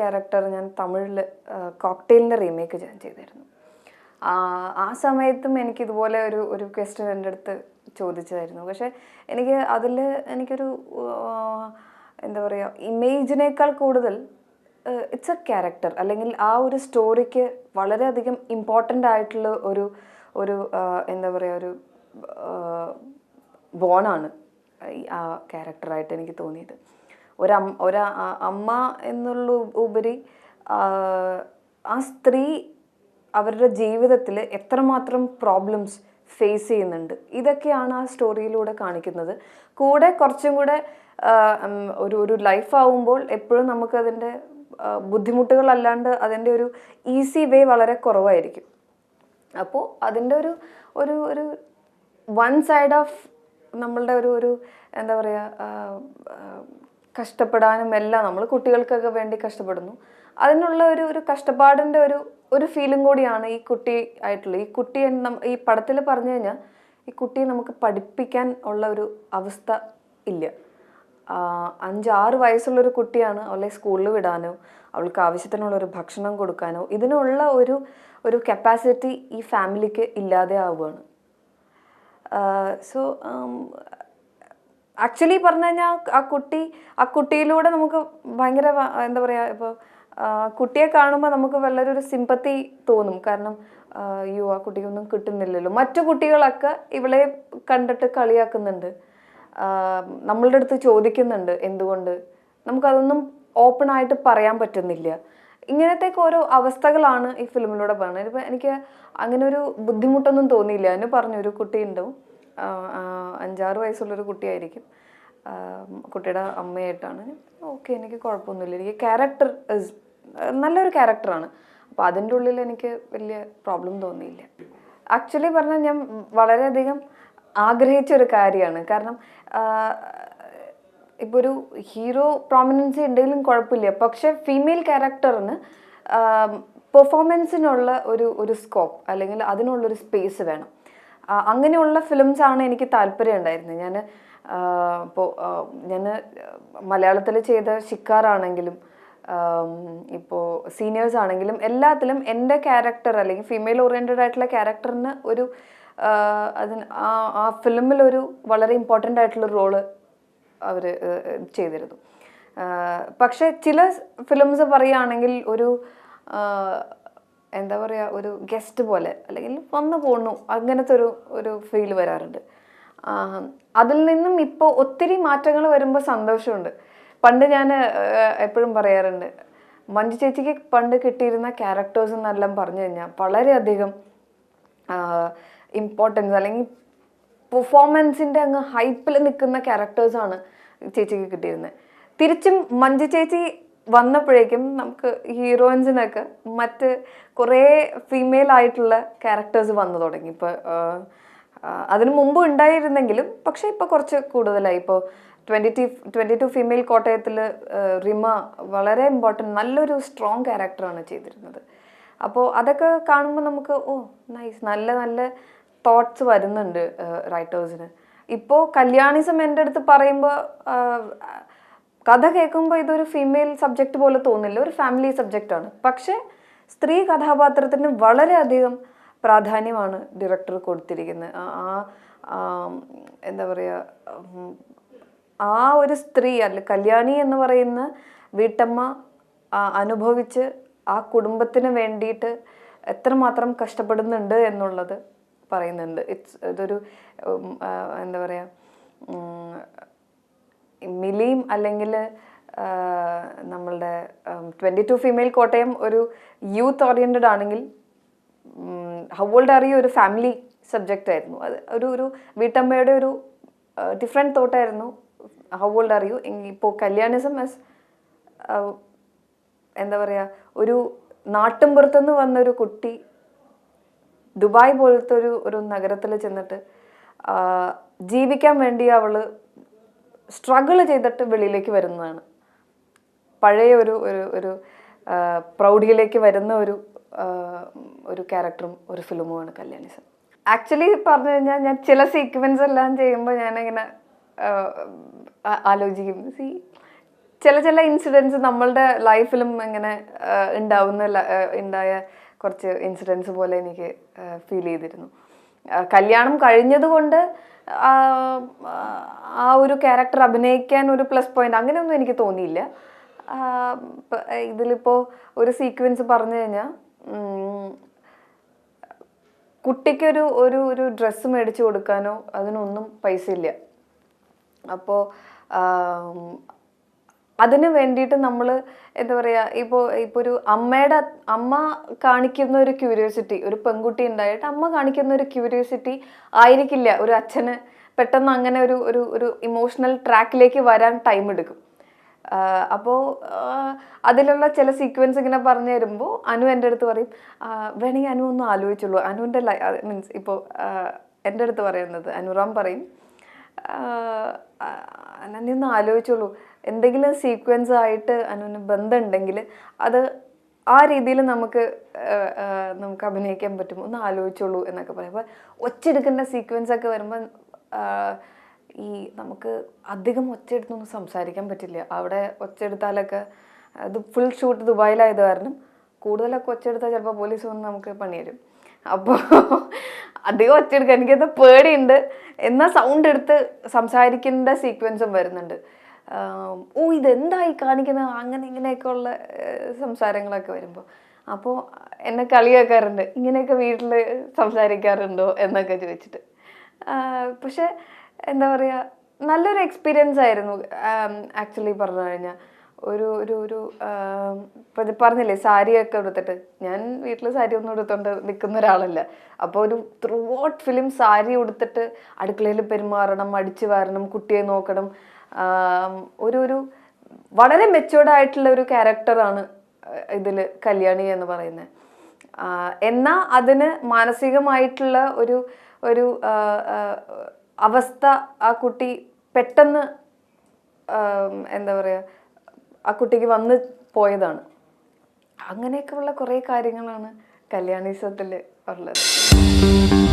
Character ഞാൻ തമിഴിൽ കോക്ടെയിലിൻ്റെ remake ഞാൻ ചെയ്തിരുന്നു. ആ സമയത്തും എനിക്കിതുപോലെ ഒരു ക്വസ്റ്റ്യൻ എൻ്റെ അടുത്ത് ചോദിച്ചതായിരുന്നു. പക്ഷേ എനിക്കൊരു എന്താ പറയുക, ഇമേജിനേക്കാൾ കൂടുതൽ ഇറ്റ്സ് എ ക്യാരക്ടർ, അല്ലെങ്കിൽ ആ ഒരു സ്റ്റോറിക്ക് വളരെയധികം ഇമ്പോർട്ടൻ്റ് ആയിട്ടുള്ള ഒരു എന്താ പറയുക, ഒരു ബോണാണ് ആ ക്യാരക്ടറായിട്ട് എനിക്ക് തോന്നിയത്. അമ്മ എന്നുള്ള ഉപരി ആ സ്ത്രീ അവരുടെ ജീവിതത്തിൽ എത്രമാത്രം പ്രോബ്ലംസ് ഫേസ് ചെയ്യുന്നുണ്ട്, ഇതൊക്കെയാണ് ആ സ്റ്റോറിയിലൂടെ കാണിക്കുന്നത്. കൂടെ കുറച്ചും കൂടെ ഒരു ലൈഫാവുമ്പോൾ എപ്പോഴും നമുക്കതിൻ്റെ ബുദ്ധിമുട്ടുകളല്ലാണ്ട് അതിൻ്റെ ഒരു ഈസി വേ വളരെ കുറവായിരിക്കും. അപ്പോൾ അതിൻ്റെ ഒരു വൺ സൈഡ് ഓഫ് നമ്മളുടെ ഒരു എന്താ പറയുക, കഷ്ടപ്പെടാനും എല്ലാം നമ്മൾ കുട്ടികൾക്കൊക്കെ വേണ്ടി കഷ്ടപ്പെടുന്നു. അതിനുള്ള ഒരു കഷ്ടപ്പാടിൻ്റെ ഒരു ഫീലും കൂടിയാണ് ഈ കുട്ടി ആയിട്ടുള്ളത്. ഈ കുട്ടി ഈ പടത്തിൽ പറഞ്ഞു കഴിഞ്ഞാൽ ഈ കുട്ടിയെ നമുക്ക് പഠിപ്പിക്കാൻ ഉള്ള ഒരു അവസ്ഥ ഇല്ല. 5-6 വയസ്സുള്ളൊരു കുട്ടിയാണ്. അവളെ സ്കൂളിൽ വിടാനോ അവൾക്ക് ആവശ്യത്തിനുള്ളൊരു ഭക്ഷണം കൊടുക്കാനോ ഇതിനുള്ള ഒരു കപ്പാസിറ്റി ഈ ഫാമിലിക്ക് ഇല്ലാതെ ആവുകയാണ്. സോ ആക്ച്വലി പറഞ്ഞു കഴിഞ്ഞാൽ ആ കുട്ടിയിലൂടെ നമുക്ക് ഭയങ്കര എന്താ പറയുക, ഇപ്പോൾ കുട്ടിയെ കാണുമ്പോൾ നമുക്ക് വളരെ സിമ്പത്തി തോന്നും. കാരണം അയ്യോ, ആ കുട്ടിക്കൊന്നും കിട്ടുന്നില്ലല്ലോ. മറ്റു കുട്ടികളൊക്കെ ഇവളെ കണ്ടിട്ട് കളിയാക്കുന്നുണ്ട്, നമ്മളുടെ അടുത്ത് ചോദിക്കുന്നുണ്ട് എന്തുകൊണ്ട്. നമുക്കതൊന്നും ഓപ്പൺ ആയിട്ട് പറയാൻ പറ്റുന്നില്ല. ഇങ്ങനത്തേക്ക് ഓരോ അവസ്ഥകളാണ് ഈ ഫിലിമിലൂടെ പറയുന്നത്. ഇപ്പം എനിക്ക് അങ്ങനെ ഒരു ബുദ്ധിമുട്ടൊന്നും തോന്നിയില്ല. അതിന് പറഞ്ഞു ഒരു കുട്ടി ഉണ്ടാവും, 5-6 വയസ്സുള്ളൊരു കുട്ടിയായിരിക്കും, കുട്ടിയുടെ അമ്മയായിട്ടാണ്. ഓക്കെ, എനിക്ക് കുഴപ്പമൊന്നുമില്ല. എനിക്ക് ക്യാരക്ടർ നല്ലൊരു ക്യാരക്ടറാണ്. അപ്പോൾ അതിൻ്റെ ഉള്ളിൽ എനിക്ക് വലിയ പ്രോബ്ലം തോന്നിയില്ല. ആക്ച്വലി പറഞ്ഞാൽ ഞാൻ വളരെയധികം ആഗ്രഹിച്ചൊരു കാര്യമാണ്. കാരണം ഇപ്പോൾ ഒരു ഹീറോ പ്രോമിനൻസി ഉണ്ടെങ്കിലും കുഴപ്പമില്ല, പക്ഷെ ഫീമെയിൽ ക്യാരക്ടറിന് പെർഫോമൻസിനുള്ള ഒരു സ്കോപ്പ് അല്ലെങ്കിൽ അതിനുള്ളൊരു സ്പേസ് വേണം. അങ്ങനെയുള്ള ഫിലിംസാണ് എനിക്ക് താല്പര്യം ഉണ്ടായിരുന്നത്. ഞാൻ മലയാളത്തിൽ ചെയ്ത ശിക്കാറാണെങ്കിലും ഇപ്പോൾ സീനിയേഴ്സ് ആണെങ്കിലും എല്ലാത്തിലും എൻ്റെ ക്യാരക്ടർ അല്ലെങ്കിൽ ഫീമെയിൽ ഓറിയൻറ്റഡ് ആയിട്ടുള്ള ക്യാരക്ടറിന് ആ ഫിലിമിലൊരു വളരെ ഇമ്പോർട്ടൻ്റ് ആയിട്ടുള്ള റോള് അവർ ചെയ്തിരുന്നു. പക്ഷെ ചില ഫിലിംസ് പറയുകയാണെങ്കിൽ എന്താ പറയുക, ഒരു ഗസ്റ്റ് പോലെ അല്ലെങ്കിൽ വന്നു പോണു അങ്ങനത്തെ ഒരു ഫീൽ വരാറുണ്ട്. അതിൽ നിന്നും ഇപ്പോൾ ഒത്തിരി മാറ്റങ്ങൾ വരുമ്പോൾ സന്തോഷമുണ്ട്. പണ്ട് ഞാൻ എപ്പോഴും പറയാറുണ്ട്, മഞ്ജു ചേച്ചിക്ക് പണ്ട് കിട്ടിയിരുന്ന ക്യാരക്ടേഴ്സ് എന്നെല്ലാം പറഞ്ഞു കഴിഞ്ഞാൽ വളരെയധികം ഇമ്പോർട്ടൻസ് അല്ലെങ്കിൽ പെർഫോമൻസിൻ്റെ അങ്ങ് ഹൈപ്പിൽ നിൽക്കുന്ന ക്യാരക്ടേഴ്സാണ് ചേച്ചിക്ക് കിട്ടിയിരുന്നത്. തിരിച്ചും മഞ്ജു ചേച്ചി വന്നപ്പോഴേക്കും നമുക്ക് ഹീറോയിൻസിനൊക്കെ മറ്റ് കുറേ ഫീമെയിൽ ആയിട്ടുള്ള ക്യാരക്ടേഴ്സ് വന്നു തുടങ്ങി. ഇപ്പോൾ അതിനു മുമ്പ് ഉണ്ടായിരുന്നെങ്കിലും പക്ഷേ ഇപ്പോൾ കുറച്ച് കൂടുതലായി. ഇപ്പോൾ 22 ഫീമെയിൽ കോട്ടയത്തിൽ റിമ വളരെ ഇമ്പോർട്ടൻറ്റ് നല്ലൊരു സ്ട്രോങ് ക്യാരക്ടറാണ് ചെയ്തിരുന്നത്. അപ്പോൾ അതൊക്കെ കാണുമ്പോൾ നമുക്ക് നൈസ്, നല്ല നല്ല തോട്ട്സ് വരുന്നുണ്ട് റൈറ്റേഴ്സിന്. ഇപ്പോൾ കല്യാണിസം എൻ്റെ അടുത്ത് പറയുമ്പോൾ കഥ കേൾക്കുമ്പോൾ ഇതൊരു ഫീമെയിൽ സബ്ജക്റ്റ് പോലെ തോന്നില്ല, ഒരു ഫാമിലി സബ്ജക്റ്റാണ്. പക്ഷേ സ്ത്രീ കഥാപാത്രത്തിന് വളരെയധികം പ്രാധാന്യമാണ് ഡയറക്ടർ കൊടുത്തിരിക്കുന്നത്. എന്താ പറയുക, ആ ഒരു സ്ത്രീ അല്ല കല്യാണി എന്ന് പറയുന്ന വീട്ടമ്മ അനുഭവിച്ച് ആ കുടുംബത്തിന് വേണ്ടിയിട്ട് എത്രമാത്രം കഷ്ടപ്പെടുന്നുണ്ട് എന്നുള്ളത് പറയുന്നുണ്ട്. ഇതൊരു എന്താ പറയുക, മിലിയും അല്ലെങ്കിൽ നമ്മളുടെ 22 ഫീമെയിൽ കോട്ടയം ഒരു യൂത്ത് ഓറിയൻറ്റഡ് ആണെങ്കിൽ ഹൗ ഓൾഡ് ആർ യു ഒരു ഫാമിലി സബ്ജക്റ്റ് ആയിരുന്നു. അത് ഒരു വീട്ടമ്മയുടെ ഒരു ഡിഫറെൻറ്റ് തോട്ടായിരുന്നു ഹൗ ഓൾഡ് ആർ യു. ഇപ്പോൾ കല്യാണിസം ആസ് എന്താ പറയുക, ഒരു നാട്ടിൻപുറത്തുനിന്ന് വന്നൊരു കുട്ടി ദുബായ് പോലത്തെ ഒരു നഗരത്തിൽ ചെന്നിട്ട് ജീവിക്കാൻ വേണ്ടി അവൾ സ്ട്രഗിൾ ചെയ്തിട്ട് വെളിയിലേക്ക് വരുന്നതാണ്. പഴയ ഒരു പ്രൗഢിയിലേക്ക് വരുന്ന ഒരു ക്യാരക്ടറും ഒരു ഫിലിമുമാണ് കല്യാണിസം. ആക്ച്വലി പറഞ്ഞു കഴിഞ്ഞാൽ ഞാൻ ചില സീക്വൻസ് എല്ലാം ചെയ്യുമ്പോൾ ഞാനിങ്ങനെ ആലോചിക്കും, ചില ഇൻസിഡൻസ് നമ്മളുടെ ലൈഫിലും ഇങ്ങനെ ഉണ്ടായ കുറച്ച് ഇൻസിഡൻസ് പോലെ എനിക്ക് ഫീൽ ചെയ്തിരുന്നു. കല്യാണം കഴിഞ്ഞതുകൊണ്ട് ആ ഒരു ക്യാരക്ടർ അഭിനയിക്കാൻ ഒരു പ്ലസ് പോയിന്റ് അങ്ങനെയൊന്നും എനിക്ക് തോന്നിയില്ല. ഇതിലിപ്പോൾ ഒരു സീക്വൻസ് പറഞ്ഞു കഴിഞ്ഞാൽ കുട്ടിക്കൊരു ഒരു ഒരു ഡ്രസ്സ് മേടിച്ചു കൊടുക്കാനോ അതിനൊന്നും പൈസ ഇല്ല. അപ്പോൾ അതിന് വേണ്ടിയിട്ട് നമ്മൾ എന്താ പറയുക, ഇപ്പോൾ ഒരു അമ്മ കാണിക്കുന്ന ഒരു ക്യൂരിയോസിറ്റി, ഒരു പെൺകുട്ടി ഉണ്ടായിട്ട് അമ്മ കാണിക്കുന്ന ഒരു ക്യൂരിയോസിറ്റി ആയിരിക്കില്ല ഒരു അച്ഛന് പെട്ടെന്ന് അങ്ങനെ ഒരു ഒരു ഒരു ഇമോഷണൽ ട്രാക്കിലേക്ക് വരാൻ ടൈം എടുക്കും. അപ്പോൾ അതിലുള്ള ചില സീക്വൻസ് ഇങ്ങനെ പറഞ്ഞു തരുമ്പോൾ അനു എൻ്റെ അടുത്ത് പറയും, വേണമെങ്കിൽ അനു ഒന്ന് ആലോചിച്ചുള്ളൂ. അനുവിൻ്റെ മീൻസ് ഇപ്പോൾ എൻ്റെ അടുത്ത് പറയുന്നത് അനുറാം പറയും, അനന്യ ഒന്ന് ആലോചിച്ചോളൂ, എന്തെങ്കിലും സീക്വൻസ് ആയിട്ട് അനുവിന് ബന്ധമുണ്ടെങ്കിൽ അത് ആ രീതിയിൽ നമുക്ക് അഭിനയിക്കാൻ പറ്റും, ഒന്ന് ആലോചിച്ചോളൂ എന്നൊക്കെ പറയും. അപ്പോൾ ഒച്ചെടുക്കേണ്ട സീക്വൻസ് ഒക്കെ വരുമ്പോൾ ഈ നമുക്ക് അധികം ഒച്ചയെടുത്തൊന്നും സംസാരിക്കാൻ പറ്റില്ല. അവിടെ ഒച്ചെടുത്താലൊക്കെ അത് ഫുൾ ഷൂട്ട് ദുബായിലായത് കാരണം കൂടുതലൊക്കെ ഒച്ചെടുത്താൽ ചിലപ്പോൾ പോലീസ് വന്ന് നമുക്ക് പണി തരും. അപ്പോൾ അധികം ഒച്ചെടുക്കാൻ എനിക്കത് പേടിയുണ്ട്. എന്നാൽ സൗണ്ട് എടുത്ത് സംസാരിക്കേണ്ട സീക്വൻസും വരുന്നുണ്ട്. ഇതെന്തായി കാണിക്കുന്നത്, അങ്ങനെ ഇങ്ങനെയൊക്കെ ഉള്ള സംസാരങ്ങളൊക്കെ വരുമ്പോൾ അപ്പോൾ എന്നെ കളിയാക്കാറുണ്ട്, ഇങ്ങനെയൊക്കെ വീട്ടിൽ സംസാരിക്കാറുണ്ടോ എന്നൊക്കെ ചോദിച്ചിട്ട്. പക്ഷെ എന്താ പറയുക, നല്ലൊരു എക്സ്പീരിയൻസ് ആയിരുന്നു ആക്ച്വലി പറഞ്ഞു കഴിഞ്ഞാൽ. ഒരു ഒരു ഒരു പറഞ്ഞില്ലേ സാരിയൊക്കെ എടുത്തിട്ട്, ഞാൻ വീട്ടിൽ സാരി ഒന്നും എടുത്തോണ്ട് നിൽക്കുന്ന ഒരാളല്ല. അപ്പോൾ ഒരു ത്രൂ ഔട്ട് ഫിലിം സാരി ഉടുത്തിട്ട് അടുക്കളയിൽ പെരുമാറണം, അടിച്ചു വാരണം, കുട്ടിയെ നോക്കണം, ഒരു ഒരു വളരെ മെച്ചുവേർഡ് ആയിട്ടുള്ള ഒരു ക്യാരക്ടറാണ് ഇതിൽ കല്യാണി എന്ന് പറയുന്നത്. എന്നാൽ അതിന് മാനസികമായിട്ടുള്ള ഒരു ഒരു അവസ്ഥ ആ കുട്ടി പെട്ടെന്ന് എന്താ പറയുക, ആ കുട്ടിക്ക് വന്ന് പോയതാണ്. അങ്ങനെയൊക്കെ ഉള്ള കുറേ കാര്യങ്ങളാണ് കല്യാണീസത്തിൽ ഉള്ളത്.